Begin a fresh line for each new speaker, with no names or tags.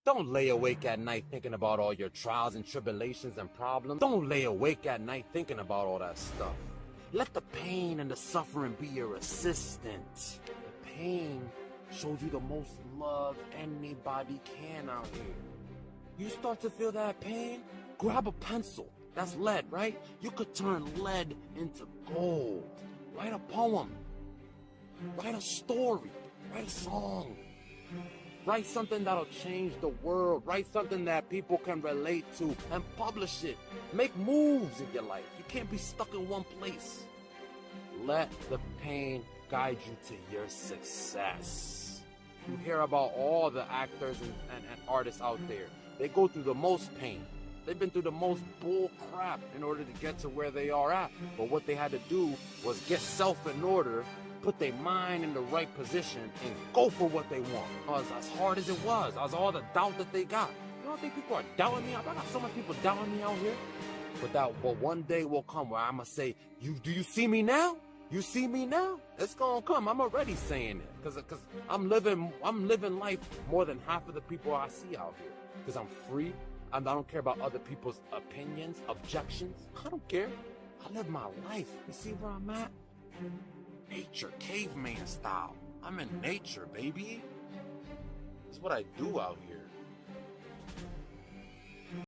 Don't lay awake at night thinking about all your trials and tribulations and problems. Don't lay awake at night thinking about all that stuff. Let the pain and the suffering be your assistant. The pain shows you the most love anybody can out here. You start to feel that pain? Grab a pencil. That's lead, right? You could turn lead into gold. Write a poem. Write a story. Write a song. Write something that'll change the world. Write something that people can relate to and publish it. Make moves in your life. You can't be stuck in one place. Let the pain guide you to your success. You hear about all the actors and artists out there. They go through the most pain. They've been through the most bull crap in order to get to where they are at. But what they had to do was get self in order, put their mind in the right position, and go for what they want. As hard as it was, as all the doubt that they got. You don't think people are doubting me? I got so many people doubting me out here. But one day will come where I'ma say, do you see me now? You see me now? It's gonna come. I'm already saying it. Cause I'm living life more than half of the people I see out here. Cause I'm free. I don't care about other people's opinions, objections. I don't care. I live my life. You see where I'm at? Nature, caveman style. I'm in nature, baby. That's what I do out here.